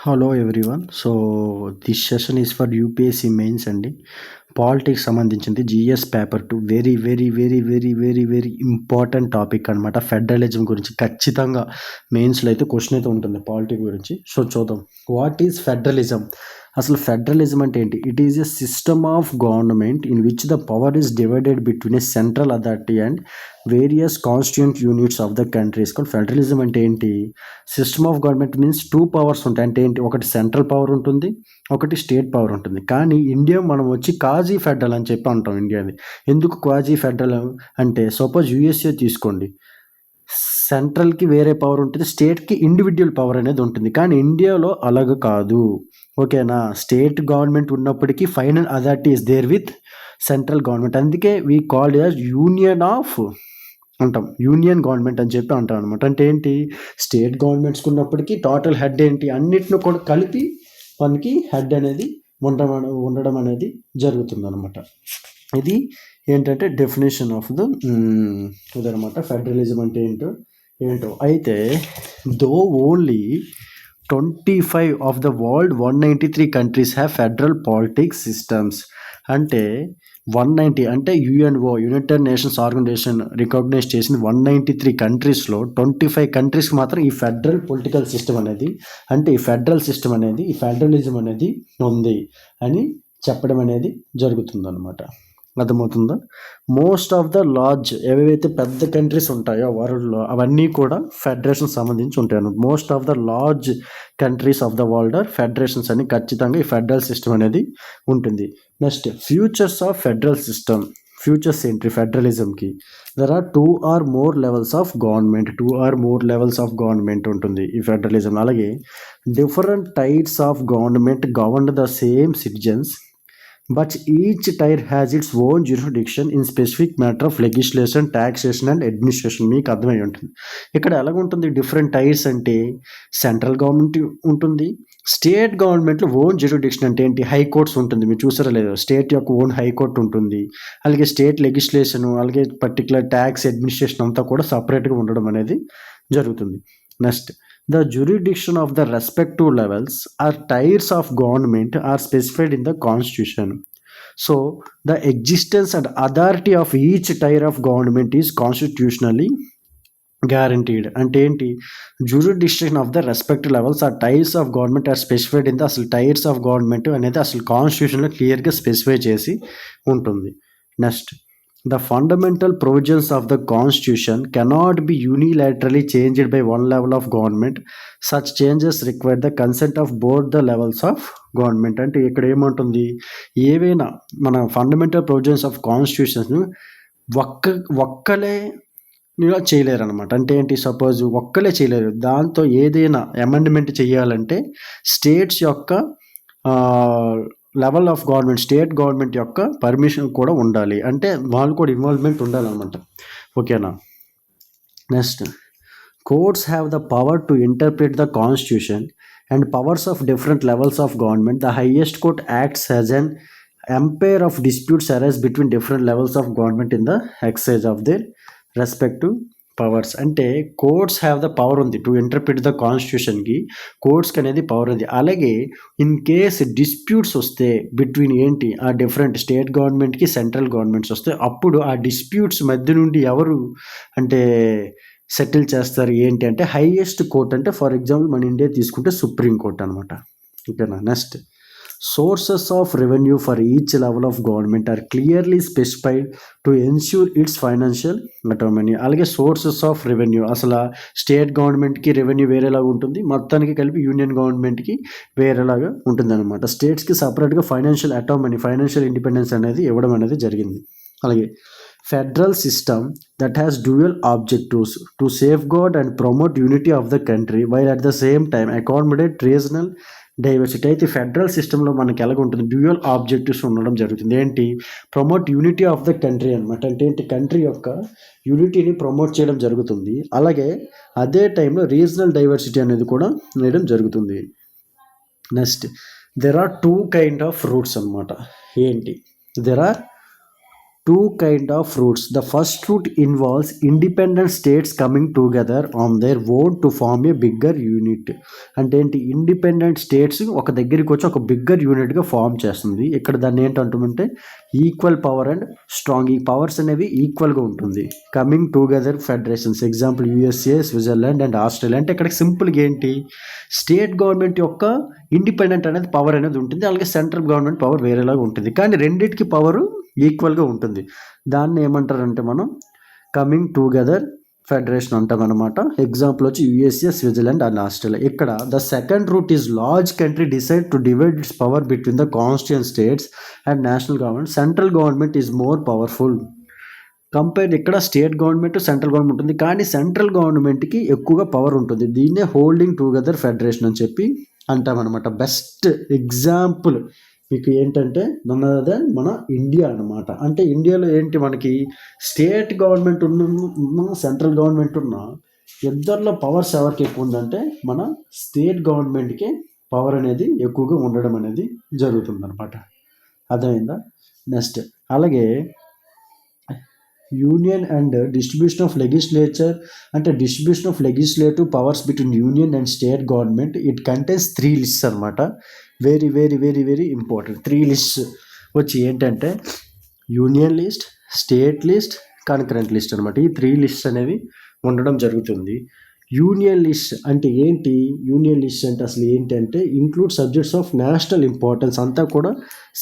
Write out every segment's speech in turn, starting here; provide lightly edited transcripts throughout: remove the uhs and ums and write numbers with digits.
Hello everyone. So this session is for UPSC mains అండి. Politics సంబంధించింది GS paper 2 very very very very very very important topic అనమాట. Federalism గురించి ఖచ్చితంగా మెయిన్స్లో అయితే క్వశ్చన్ అయితే ఉంటుంది పాలిటిక్స్ గురించి. సో చూద్దాం, వాట్ ఈజ్ ఫెడరలిజం? అసలు ఫెడరలిజం అంటే ఏంటి? It is a system of government in which the power is divided between a central authority and various constituent units of the countries. కానీ ఫెడరలిజం అంటే ఏంటి? System of government means 2 powers ఉంటాయి. అంటే ఏంటి? ఒకటి సెంట్రల్ పవర్ ఉంటుంది, ఒకటి state power ఉంటుంది. కానీ ఇండియా మనం వచ్చి క్వాజీ ఫెడరల్ అని చెప్పి అంటాం ఇండియాని. ఎందుకు క్వాజీ ఫెడరల్ అంటే, సపోజ్ యూఎస్ఏ తీసుకోండి, సెంట్రల్కి వేరే పవర్ ఉంటుంది, స్టేట్కి ఇండివిజువల్ పవర్ అనేది ఉంటుంది. కానీ ఇండియాలో అలాగ కాదు, ఓకేనా? స్టేట్ గవర్నమెంట్ ఉన్నప్పటికీ final authority is there with central government. అందుకే we called as union of అంటాం, యూనియన్ గవర్నమెంట్ అని చెప్పి అంటాం అనమాట. అంటే ఏంటి? స్టేట్ గవర్నమెంట్స్కి ఉన్నప్పటికీ టోటల్ హెడ్ ఏంటి, అన్నిటిని కూడా కలిపి మనకి హెడ్ అనేది ఉండడం అనేది జరుగుతుంది అనమాట. ఇది ఏంటంటే డెఫినేషన్ ఆఫ్ ద ఇదనమాట. ఫెడరలిజం అంటే ఏంటో అయితే, though only 25 of the world 193 countries have federal politics systems. అంటే 190 అంటే UNO, United Nations Organisation recognise చేసిన 193 కంట్రీస్లో 25 కంట్రీస్కి మాత్రం ఈ ఫెడరల్ పొలిటికల్ సిస్టమ్ అనేది, అంటే ఈ ఫెడరల్ సిస్టమ్ అనేది, ఈ ఫెడరలిజం అనేది ఉంది అని చెప్పడం అనేది జరుగుతుందన్నమాట. అర్థమవుతుందా? మోస్ట్ ఆఫ్ ద లార్జ్ ఏవైతే పెద్ద కంట్రీస్ ఉంటాయో వరల్డ్లో అవన్నీ కూడా ఫెడరేషన్ సంబంధించి ఉంటాయి అన్నమాట. Most of the large countries of the world are federations అని ఖచ్చితంగా ఈ ఫెడరల్ సిస్టమ్ అనేది ఉంటుంది. Next, futures of federal system. Futures ఏంటి ఫెడరలిజంకి? There are 2 or more levels of government. 2 or more levels of government ఉంటుంది ఈ ఫెడరలిజం. అలాగే different types of government govern the same citizens, but each tier has its own jurisdiction in specific matter of legislation, taxation and administration. మీకు అర్థమై ఉంటుంది. ఇక్కడ ఎలాగుంటుంది different tyres అంటే, central government ఉంటుంది, state గవర్నమెంట్లో ఓన్ జ్యూరిడిక్షన్ అంటే ఏంటి? హైకోర్ట్స్ ఉంటుంది. మీరు చూసారా లేదు? స్టేట్ యొక్క ఓన్ హైకోర్టు ఉంటుంది. అలాగే స్టేట్ లెజిస్లేషన్, అలాగే పర్టికులర్ ట్యాక్స్ అడ్మినిస్ట్రేషన్ అంతా కూడా సపరేట్గా ఉండడం అనేది జరుగుతుంది. Next, the jurisdiction of the respective levels or tiers of government are specified in the constitution. So the existence and authority of each tier of government is constitutionally guaranteed. అంటే ఏంటి? jurisdiction of the respective levels or tiers of government are specified in the అసలు tiers of government అనేది అసలు కాన్స్టిట్యూషన్లో క్లియర్గా specify చేసి ఉంటుంది. Next, the fundamental provisions of the constitution cannot be unilaterally changed by one level of government. Such changes require the consent of both the levels of government. అంటే ఇక్కడ ఏమంటుంది? ఏవైనా మన ఫండమెంటల్ ప్రొవిజన్స్ ఆఫ్ కాన్స్టిట్యూషన్స్ ఒక్కలే చేయలేరు అనమాట. అంటే ఏంటి? సపోజ్ ఒక్కలే చేయలేరు, దాంతో ఏదైనా అమెండ్మెంట్ చేయాలంటే స్టేట్స్ యొక్క level of government, state government యొక్క పర్మిషన్ కూడా ఉండాలి. అంటే వాళ్ళు కూడా ఇన్వాల్వ్మెంట్ ఉండాలన్నమాట, ఓకేనా? Next, courts have the power to interpret the constitution and powers of different levels of government. The highest court acts as an umpire of disputes arise between different levels of government in the exercise of their respective powers. అంటే courts have the power ఉంది to interpret the కాన్స్టిట్యూషన్కి, కోర్ట్స్కి అనేది power ఉంది. అలాగే in case disputes వస్తే between ఏంటి ఆ డిఫరెంట్ స్టేట్ గవర్నమెంట్కి సెంట్రల్ గవర్నమెంట్స్ వస్తే, అప్పుడు ఆ డిస్ప్యూట్స్ మధ్య నుండి ఎవరు అంటే సెటిల్ చేస్తారు ఏంటి అంటే హైయెస్ట్ కోర్ట్. అంటే ఫర్ ఎగ్జాంపుల్ మన ఇండియా తీసుకుంటే సుప్రీం కోర్ట్ అనమాట, ఓకేనా? Next, sources of revenue for each level of government are clearly specified to ensure it's financial autonomy. అలాగే సోర్సెస్ ఆఫ్ రెవెన్యూ, అసలు స్టేట్ గవర్నమెంట్కి రెవెన్యూ వేరేలాగా ఉంటుంది, మొత్తానికి కలిపి యూనియన్ గవర్నమెంట్కి వేరేలాగా ఉంటుంది అనమాట. స్టేట్స్కి సపరేట్గా ఫైనాన్షియల్ అటానమీ, ఫైనాన్షియల్ ఇండిపెండెన్స్ అనేది ఇవ్వడం అనేది జరిగింది. అలాగే federal system that has dual objectives to safe gourd and promote unity of the country while at the same time accommodate regional diversity. అయితే ఫెడరల్ సిస్టంలో మనకి ఎలాగ ఉంటుంది? డ్యూయల్ ఆబ్జెక్టివ్స్ ఉండడం జరుగుతుంది. ఏంటి? Promote unity of the country అనమాట. అంటే ఏంటి? కంట్రీ యొక్క యూనిటీని ప్రమోట్ చేయడం జరుగుతుంది. అలాగే అదే టైంలో రీజనల్ డైవర్సిటీ అనేది కూడా వేయడం జరుగుతుంది. Next, there are 2 kind of roots అనమాట. ఏంటి? There are two kind of roots. The first root involves independent states coming together on their own to form a bigger unit. అంటే ఏంటి, ఇండిపెండెంట్ స్టేట్స్ ఒక దగ్గరికి వచ్చి ఒక బిగ్గర్ యూనిట్గా form చేస్తుంది. ఇక్కడ దాన్ని ఏంటంటుంటే ఈక్వల్ పవర్ అండ్ స్ట్రాంగ్, ఈ పవర్స్ అనేవి ఈక్వల్గా ఉంటుంది. Coming together federations, example USA, Switzerland and Australia. అంటే ఇక్కడ సింపుల్గా ఏంటి, స్టేట్ గవర్నమెంట్ యొక్క ఇండిపెండెంట్ అనేది పవర్ అనేది ఉంటుంది, అలాగే సెంట్రల్ గవర్నమెంట్ పవర్ వేరేలాగా ఉంటుంది, కానీ రెండింటికి పవరు ఈక్వల్గా ఉంటుంది. దాన్ని ఏమంటారంటే మనం కమింగ్ టుగెదర్ ఫెడరేషన్ అంటాం అనమాట. ఎగ్జాంపుల్ వచ్చి యూఎస్ఏ, స్విట్జర్లాండ్ అండ్ ఆస్ట్రేలియా. ఇక్కడ the second route is large country decide to divide its power between the constituent states and national government. Central government is more powerful compare. ఇక్కడ state government, central government ఉంటుంది, కానీ central గవర్నమెంట్కి ఎక్కువగా power ఉంటుంది. దీన్నే holding together federation అని చెప్పి అంటామన్నమాట. Best example మీకు ఏంటంటే నన్ అదర్ దెన్ మన ఇండియా అనమాట. అంటే ఇండియాలో ఏంటి, మనకి స్టేట్ గవర్నమెంట్ ఉన్న సెంట్రల్ గవర్నమెంట్ ఉన్న ఇద్దరిలో పవర్స్ ఎవరికి ఎక్కువ ఉందంటే మన స్టేట్ గవర్నమెంట్కి పవర్ అనేది ఎక్కువగా ఉండడం అనేది జరుగుతుంది అనమాట. అర్థమైందా? నెక్స్ట్ అలాగే union and distribution of legislature, అంటే distribution of legislative powers between union and state government. It contains 3 lists అనమాట. Very very very very important. 3 lists వచ్చి ఏంటంటే union list, state list, concurrent list అనమాట. ఈ 3 లిస్ట్స్ అనేవి ఉండడం జరుగుతుంది. యూనియన్ లిస్ట్ అంటే ఏంటి, యూనియన్ లిస్ట్ అంటే అసలు ఏంటంటే include subjects of national importance, అంతా కూడా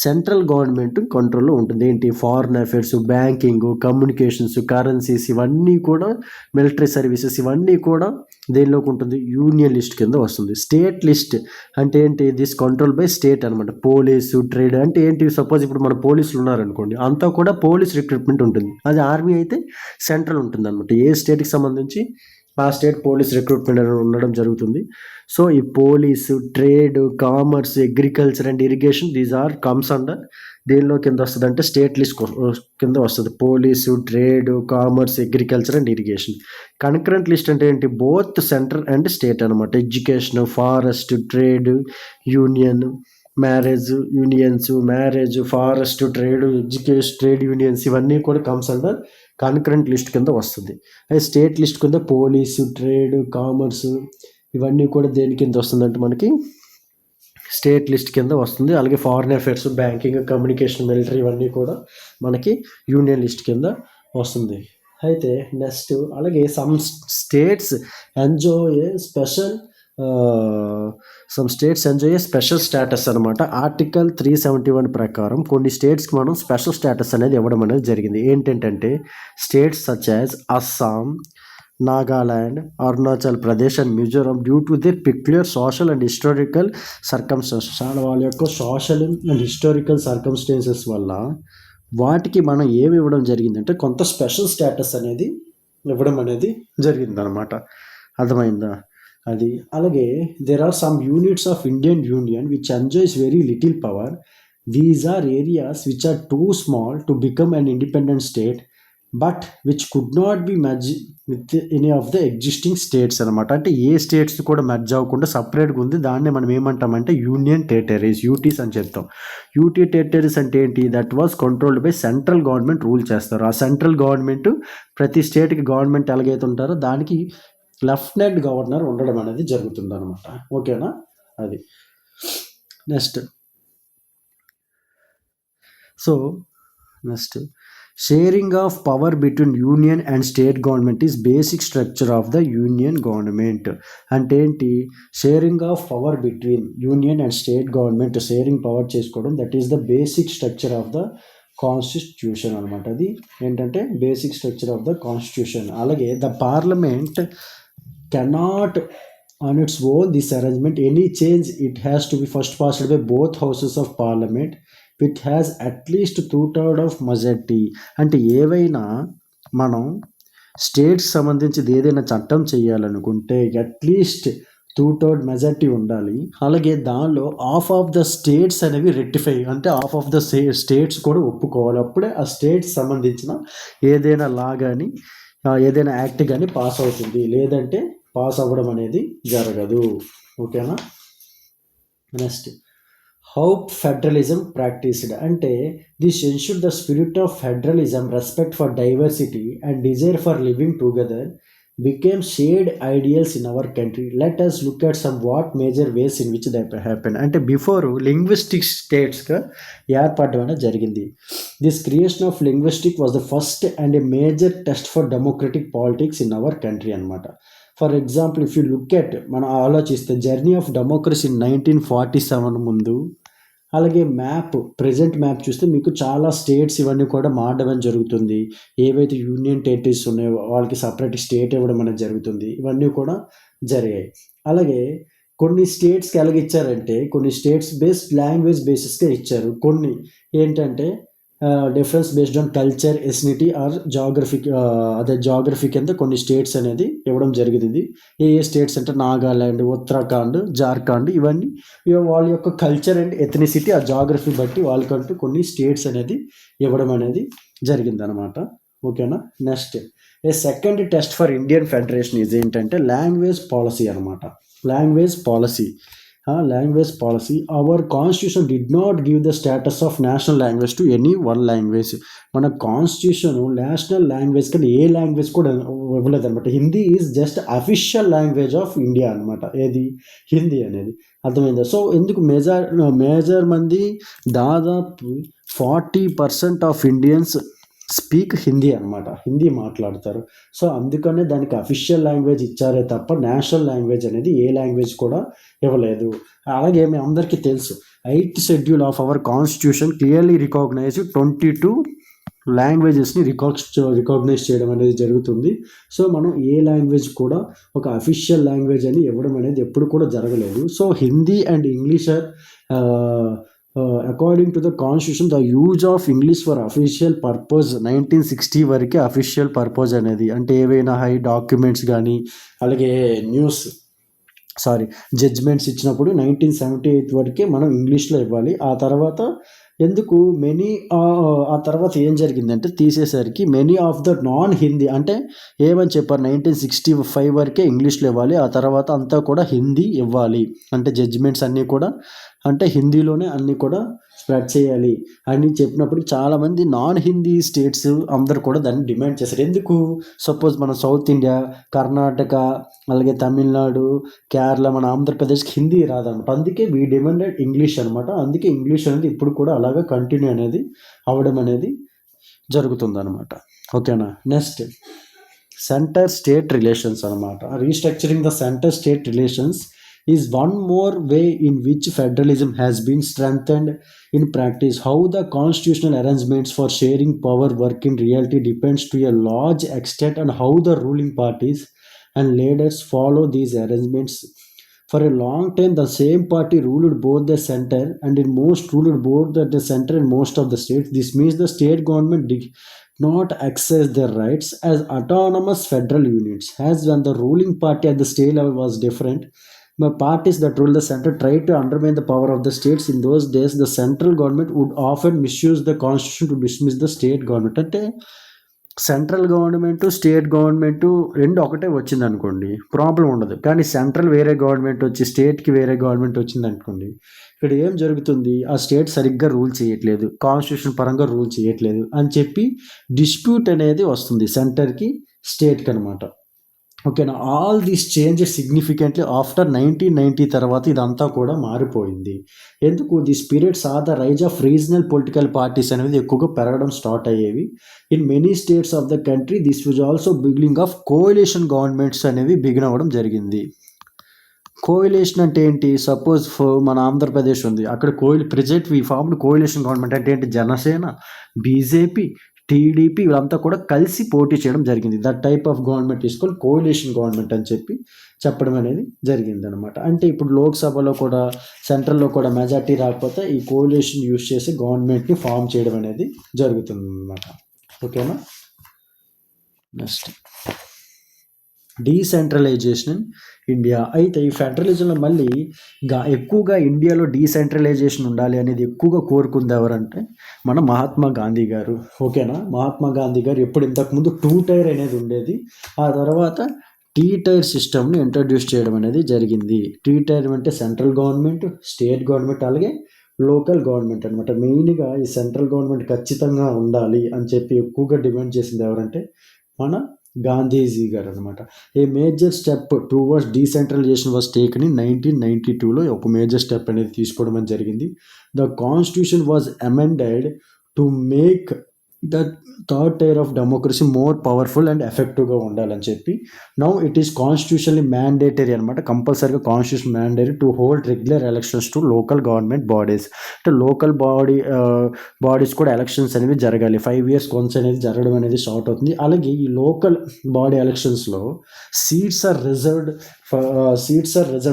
సెంట్రల్ గవర్నమెంట్ కంట్రోల్లో ఉంటుంది. ఏంటి, foreign affairs, banking, communications, currencies, ఇవన్నీ కూడా, మిలిటరీ సర్వీసెస్, ఇవన్నీ కూడా దేనిలోకి ఉంటుంది, యూనియన్ లిస్ట్ కింద వస్తుంది. స్టేట్ లిస్ట్ అంటే ఏంటి, దిస్ కంట్రోల్ బై స్టేట్ అనమాట. పోలీసు, ట్రేడ్ అంటే ఏంటి, సపోజ్ ఇప్పుడు మన పోలీసులు ఉన్నారనుకోండి, అంతా కూడా పోలీస్ రిక్రూట్మెంట్ ఉంటుంది. అది ఆర్మీ అయితే సెంట్రల్ ఉంటుంది అనమాట. ఏ స్టేట్కి సంబంధించి ఆ స్టేట్ పోలీస్ రిక్రూట్మెంట్ అనేది ఉండడం జరుగుతుంది. సో ఈ police, trade, commerce, agriculture and irrigation, these are comes under దేనిలో కింద వస్తుంది అంటే స్టేట్ లిస్ట్ కింద వస్తుంది. Police, trade, commerce, agriculture and irrigation. Concurrent list అంటే ఏంటి, బోత్ సెంట్రల్ అండ్ స్టేట్ అనమాట. Education, forest, trade, union, marriage unions, marriage, forest, trade, education, trade unions, ఇవన్నీ కూడా కమ్స్ అండర్ కన్కరెంట్ లిస్ట్ కింద వస్తుంది. అయితే స్టేట్ లిస్ట్ కింద పోలీసు, ట్రేడ్, కామర్స్, ఇవన్నీ కూడా దేని కింద వస్తుందంటే మనకి స్టేట్ లిస్ట్ కింద వస్తుంది. అలాగే foreign affairs, banking, communication, military, ఇవన్నీ కూడా మనకి యూనియన్ లిస్ట్ కింద వస్తుంది. అయితే నెక్స్ట్ అలాగే some states enjoy special status అనమాట. ఆర్టికల్ 371 ప్రకారం కొన్ని స్టేట్స్కి మనం స్పెషల్ స్టేటస్ అనేది ఇవ్వడం అనేది జరిగింది. ఏంటంటే states such as Assam, Nagaland, Arunachal Pradesh and Mizoram due to the peculiar social and historical circumstances, వాళ్ళ యొక్క సోషల్ అండ్ హిస్టారికల్ సర్కమ్స్టాన్సెస్ వల్ల వాటికి మనం ఏమి ఇవ్వడం జరిగిందంటే కొంత స్పెషల్ స్టేటస్ అనేది ఇవ్వడం అనేది జరిగిందనమాట. అర్థమైందా? అది అలాగే there are some units of Indian union which enjoys very little power. These are areas which are too small to become an independent state but which could not be merge with any of the existing states అనమాట. అంటే ఏ states కూడా merge అవ్వకుండా సపరేట్గా ఉంది. దాన్నే మనం ఏమంటామంటే union territories, UTs అని చెప్తాం. యూటీ టెరిటరీస్ అంటే ఏంటి, that was controlled by central government rule చేస్తారు. ఆ సెంట్రల్ గవర్నమెంట్ ప్రతి స్టేట్కి గవర్నమెంట్ ఎలాగైతే ఉంటారో దానికి లెఫ్టినెంట్ గవర్నర్ ఉండడం అనేది జరుగుతుంది అనమాట. ఓకేనా? అది next sharing of power between union and state government is basic structure of the union government. అంటే ఏంటి, sharing of power between union and state government, sharing power చేసుకోవడం, that is the basic structure of the constitution అనమాట. అది ఏంటంటే basic structure of the constitution. అలాగే the parliament cannot on its own this arrangement any change, it has to be first passed by both houses of parliament which has at least 2/3 of majority. అంటే ఏవైనా మనం states సంబంధించి ఏదైనా చట్టం చేయాలనుకుంటే at least 2/3 majority ఉండాలి. అలాగే దానిలో హాఫ్ ఆఫ్ ద స్టేట్స్ అనేవి రెక్టిఫై, అంటే హాఫ్ ఆఫ్ ద స్టేట్స్ కూడా ఒప్పుకోవాలి. అప్పుడే ఆ స్టేట్స్ సంబంధించిన ఏదైనా లా కానీ ఏదైనా యాక్ట్ కానీ పాస్ అవుతుంది, లేదంటే పాస్ అవ్వడం అనేది జరగదు. ఓకేనా? నెక్స్ట్ హౌ ఫెడరలిజం ప్రాక్టీస్డ్ అంటే this ensure the spirit of federalism, respect for diversity and desire for living together became shared ideals in our country. Let us look at some what major ways in which that happened. అంటే before linguistic స్టేట్స్గా ఏర్పడడం అనేది జరిగింది. This creation of linguistic was the first and a major test for democratic politics in our country అనమాట. For example if you look at మనం ఆలోచిస్తే journey of democracy 1947 ముందు, అలాగే ప్రెజెంట్ మ్యాప్ చూస్తే మీకు చాలా స్టేట్స్ ఇవన్నీ కూడా మారడం జరుగుతుంది. ఏవైతే యూనియన్ టెరిటరీస్ ఉన్నాయో వాళ్ళకి సపరేట్ స్టేట్ ఇవ్వడం అనేది జరుగుతుంది. ఇవన్నీ కూడా జరిగాయి. అలాగే కొన్ని స్టేట్స్కి ఎలాగ ఇచ్చారంటే కొన్ని స్టేట్స్ బేస్డ్ లాంగ్వేజ్ బేసిస్గా ఇచ్చారు. కొన్ని ఏంటంటే difference based on culture, ethnicity or geographic, అదే జాగ్రఫీ కింద కొన్ని స్టేట్స్ అనేది ఇవ్వడం జరిగింది. ఏ స్టేట్స్ అంటే నాగాల్యాండ్, ఉత్తరాఖండ్, జార్ఖండ్ ఇవన్నీ వాళ్ళ యొక్క కల్చర్ అండ్ ఎథనిసిటీ ఆ జాగ్రఫీ బట్టి వాళ్ళకంటూ కొన్ని స్టేట్స్ అనేది ఇవ్వడం అనేది జరిగిందనమాట. ఓకేనా. Next A second test for Indian federation ఇది ఏంటంటే లాంగ్వేజ్ పాలసీ అనమాట. Language policy. Our constitution did not give the status of national language to any one language. మన కాన్స్టిట్యూషన్ నేషనల్ లాంగ్వేజ్ కానీ ఏ లాంగ్వేజ్ కూడా ఇవ్వలేదు అనమాట. Hindi is just official language of India అనమాట. ఏది హిందీ అనేది. అర్థమైందా? సో ఎందుకు మేజర్ మంది దాదాపు 40% ఆఫ్ ఇండియన్స్ స్పీక్ హిందీ అనమాట. హిందీ మాట్లాడతారు. సో అందుకనే దానికి అఫీషియల్ లాంగ్వేజ్ ఇచ్చారే తప్ప నేషనల్ లాంగ్వేజ్ అనేది ఏ లాంగ్వేజ్ కూడా ఇవ్వలేదు. అలాగే మీ అందరికీ తెలుసు 8th schedule of our constitution clearly recognise 22 లాంగ్వేజెస్ని రికాగ్నైజ్ చేయడం అనేది జరుగుతుంది. సో మనం ఏ లాంగ్వేజ్ కూడా ఒక అఫీషియల్ లాంగ్వేజ్ అని ఇవ్వడం అనేది ఎప్పుడు కూడా జరగలేదు. So Hindi and English are according to the constitution the use of English for official purpose 1960 వరకే అఫీషియల్ పర్పస్ అనేది. అంటే ఏవైనా హై డాక్యుమెంట్స్ కానీ అలాగే జడ్జ్మెంట్స్ ఇచ్చినప్పుడు 1978 వరకే మనం ఇంగ్లీష్లో ఇవ్వాలి. ఆ తర్వాత ఎందుకు ఆ తర్వాత ఏం జరిగిందంటే తీసేసరికి many of the non Hindi అంటే ఏమని చెప్పారు 1965 వరకే ఇంగ్లీష్లో ఇవ్వాలి. ఆ తర్వాత అంతా కూడా హిందీ ఇవ్వాలి. అంటే జడ్జిమెంట్స్ అన్నీ కూడా అంటే హిందీలోనే అన్నీ కూడా స్ప్రెడ్ చేయాలి అని చెప్పినప్పుడు చాలామంది నాన్ హిందీ స్టేట్స్ అందరు కూడా దాన్ని డిమాండ్ చేశారు. ఎందుకు? సపోజ్ మన సౌత్ ఇండియా, కర్ణాటక, అలాగే తమిళనాడు, కేరళ, మన ఆంధ్రప్రదేశ్కి హిందీ రాదనమాట. అందుకే వీ డిమాండెడ్ ఇంగ్లీష్ అనమాట. అందుకే ఇంగ్లీష్ అనేది ఇప్పుడు కూడా అలాగే కంటిన్యూ అనేది అవ్వడం అనేది జరుగుతుందన్నమాట. ఓకేనా. నెక్స్ట్ సెంటర్ స్టేట్ రిలేషన్స్ అనమాట. Restructuring the centre state relations is one more way in which federalism has been strengthened in practice. How the constitutional arrangements for sharing power work in reality depends to a large extent on how the ruling parties and leaders follow these arrangements. For a long time, the same party ruled both the center and in most ruled both the center and most of the states. This means the state government did not exercise their rights as autonomous federal units. As when the ruling party at the state level was different, but parties that rule the center tried to undermine the power of the states. In those days, the central government would often misuse the constitution to dismiss the state government. అంటే central government, state government రెండు ఒకటే వచ్చింది అనుకోండి, problem ఉండదు. కానీ central వేరే government వచ్చి స్టేట్కి వేరే గవర్నమెంట్ వచ్చింది అనుకోండి, ఇక్కడ ఏం జరుగుతుంది? ఆ స్టేట్ సరిగ్గా రూల్ చేయట్లేదు, కాన్స్టిట్యూషన్ పరంగా రూల్ చేయట్లేదు అని చెప్పి డిస్ప్యూట్ అనేది వస్తుంది సెంటర్కి, స్టేట్కి అనమాట. ఓకేనా. All these changes significantly after 1990 తర్వాత ఇదంతా కూడా మారిపోయింది. ఎందుకు? This period saw the rise of regional political parties అనేది ఎక్కువగా పెరగడం స్టార్ట్ అయ్యేవి. In many states of the country this was also beginning of coalition governments అనేవి బిగిన్ అవ్వడం జరిగింది. కోalition అంటే ఏంటి? సపోజ్ మన ఆంధ్రప్రదేశ్ ఉంది, అక్కడ present we formed coalition government అంటే ఏంటి? జనసేన, బీజేపీ, టీడీపీ వీళ్ళంతా కూడా కలిసి పోటీ చేయడం జరిగింది. దట్ టైప్ ఆఫ్ గవర్నమెంట్ తీసుకొని కోalition గవర్నమెంట్ అని చెప్పడం అనేది జరిగింది అనమాట. అంటే ఇప్పుడు లోక్సభలో కూడా సెంట్రల్లో కూడా మెజార్టీ రాకపోతే ఈ కోalition యూజ్ చేసి గవర్నమెంట్ని ఫామ్ చేయడం అనేది జరుగుతుంది అనమాట. ఓకేనా. Next decentralisation India. అయితే ఈ ఫెడరలిజంలో మళ్ళీ ఎక్కువగా ఇండియాలో డీసెంట్రలైజేషన్ ఉండాలి అనేది ఎక్కువగా కోరుకుంది ఎవరంటే మన మహాత్మా గాంధీ గారు. ఓకేనా. మహాత్మా గాంధీ గారు ఎప్పుడు ఇంతకుముందు 2 టైర్ అనేది ఉండేది, ఆ తర్వాత టీ టైర్ సిస్టమ్ని ఇంట్రడ్యూస్ చేయడం అనేది జరిగింది. టీ టైర్ అంటే సెంట్రల్ గవర్నమెంట్, స్టేట్ గవర్నమెంట్ అలాగే లోకల్ గవర్నమెంట్ అనమాట. మెయిన్‌గా ఈ సెంట్రల్ గవర్నమెంట్ ఖచ్చితంగా ఉండాలి అని చెప్పి ఎక్కువగా డిమాండ్ చేసింది ఎవరంటే మన గాంధీజీ గారనమాట. A major step towards decentralisation was taken in 1992లో ఒక మేజర్ స్టెప్ అనేది తీసుకోవడం అని జరిగింది. The constitution was amended to make the third tier of democracy more powerful and ఎఫెక్టివ్‌గా ఉండాలని చెప్పి. Now it is constitutionally mandatory అనమాట. కంపల్సరీగా constitution mandatory to hold regular elections to local government bodies. అంటే లోకల్ బాడీస్ కూడా elections అనేవి జరగాలి. 5 years once అనేది జరగడం అనేది స్టార్ట్ అవుతుంది. అలాగే ఈ లోకల్ బాడీ ఎలక్షన్స్‌లో సీట్స్ ఆర్ రిజర్వ్డ్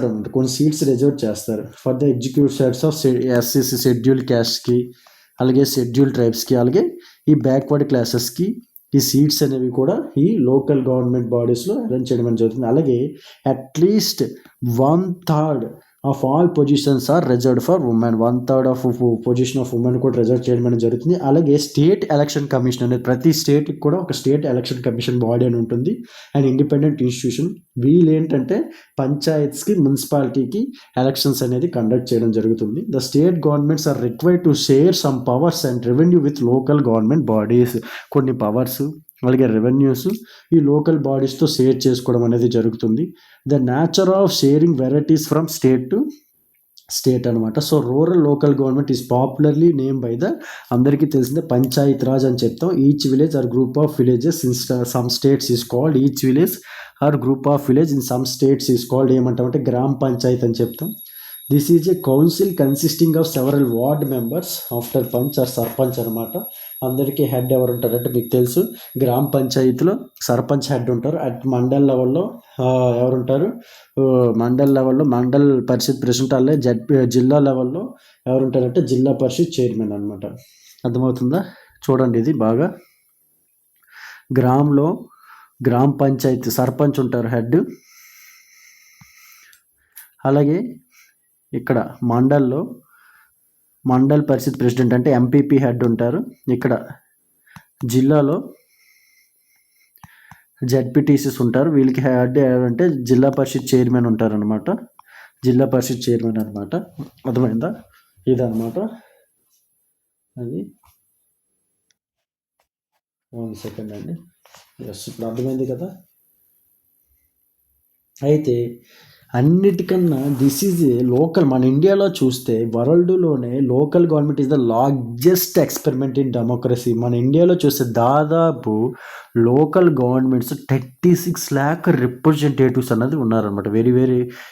అనమాట. కొన్ని సీట్స్ రిజర్వ్ చేస్తారు for the executive sides of SCC scheduled క్యాస్ట్‌కి, అలాగే షెడ్యూల్డ్ ట్రైబ్స్‌కి, అలాగే ఈ బ్యాక్వర్డ్ క్లాసెస్‌కి ఈ సీట్స్ అనేవి కూడా ఈ లోకల్ గవర్నమెంట్ బాడీస్‌లో అరేంజ్ చేయడం అనేది జరుగుతుంది. అలాగే at least 1/3 of all positions are reserved for women. 1/3 of position of women కూడా రిజర్వ్ చేయడం అనేది జరుగుతుంది. అలాగే స్టేట్ ఎలక్షన్ కమిషన్ అనేది ప్రతి స్టేట్‌కి కూడా ఒక స్టేట్ ఎలక్షన్ కమిషన్ బాడీ అని ఉంటుంది. And independent institution. వీళ్ళు ఏంటంటే పంచాయత్స్‌కి, మున్సిపాలిటీకి ఎలక్షన్స్ అనేది కండక్ట్ చేయడం జరుగుతుంది. The state governments are required to share some powers and revenue with local government bodies. కొన్ని పవర్స్ అలాగే రెవెన్యూస్ ఈ లోకల్ బాడీస్తో షేర్ చేసుకోవడం అనేది జరుగుతుంది. The nature of sharing varieties from state to state అనమాట. So rural local government is popularly name by the అందరికీ తెలిసిందే పంచాయత్ రాజ్ అని చెప్తాం. Each village or group of villages in some states is called each village or group of village in some states is called ఏమంటామంటే గ్రామ పంచాయత్ అని చెప్తాం. This is a council consisting of several ward members after panch or sarpanch అనమాట. అందరికీ head ఎవరు ఉంటారంటే మీకు తెలుసు గ్రామ పంచాయతీలో సర్పంచ్ హెడ్ ఉంటారు. అట్ మండల్ లెవెల్లో ఎవరుంటారు, మండల్ లెవెల్లో మండల్ పరిషత్ ప్రెసిడెంట్, అలాగే జిల్లా లెవెల్లో ఎవరుంటారంటే జిల్లా పరిషత్ చైర్మన్ అనమాట. అర్థమవుతుందా? చూడండి ఇది బాగా. గ్రామ పంచాయతీ సర్పంచ్ ఉంటారు హెడ్. అలాగే ఇక్కడ మండల్ పరిషత్ ప్రెసిడెంట్ అంటే ఎంపీపీ హెడ్ ఉంటారు. ఇక్కడ జిల్లాలో జెడ్పీటీసీస్ ఉంటారు. వీళ్ళకి హెడ్ అంటే జిల్లా పరిషత్ చైర్మన్ ఉంటారు అనమాట. జిల్లా పరిషత్ చైర్మన్ అనమాట. అర్థమైందా? ఇదన్నమాట. అది 1 సెకండ్ అండి. ఎస్, ఇప్పుడు అర్థమైంది కదా. అయితే అన్నిటికన్నా దిస్ ఈజ్ ఏ లోకల్. మన ఇండియాలో చూస్తే వరల్డ్లోనే local government is the largest experiment in democracy. మన ఇండియాలో చూస్తే దాదాపు లోకల్ గవర్నమెంట్స్ 36 lakh రిప్రజెంటేటివ్స్ అన్నది ఉన్నారనమాట. వెరీ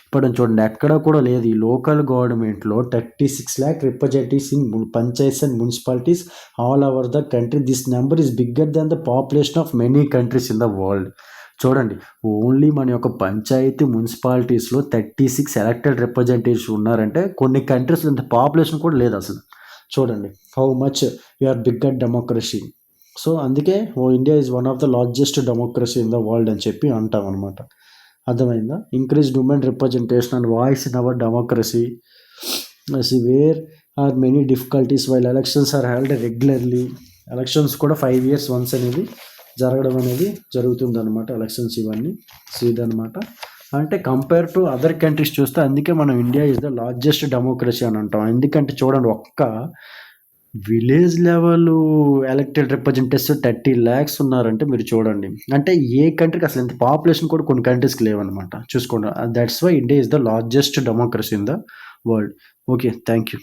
ఇప్పుడు చూడండి ఎక్కడ కూడా లేదు ఈ లోకల్ గవర్నమెంట్లో 36 lakh representatives in panchayats and municipalities all over the country. This number is bigger than the population of many countries in the world. చూడండి ఓన్లీ మన యొక్క పంచాయతీ మున్సిపాలిటీస్లో 36 ఎలక్టెడ్ రిప్రజెంటేటివ్స్ ఉన్నారంటే కొన్ని కంట్రీస్లో ఇంత పాపులేషన్ కూడా లేదు అసలు. చూడండి how much you're bigger democracy. So అందుకే India is one of the largest democracy in the world అని చెప్పి అంటాం అనమాట. అర్థమైందా? Increased women representation and voice in our democracy. Where are many difficulties while elections are held regularly. Elections కూడా 5 years once అనేది జరగడం అనేది జరుగుతుందన్నమాట ఎలక్షన్స్ ఇవన్నీ. సో ఇదనమాట. అంటే కంపేర్ టు అదర్ కంట్రీస్ చూస్తే అందుకే మనం India is the largest democracy అని అంటాం. ఎందుకంటే చూడండి ఒక్క village level elected representatives 30 lakhs ఉన్నారంటే మీరు చూడండి. అంటే ఏ కంట్రీకి అసలు ఇంత పాపులేషన్ కూడా కొన్ని కంట్రీస్కి లేవన్నమాట. చూసుకోండి. That's why India is the largest democracy in the world. Okay, thank you.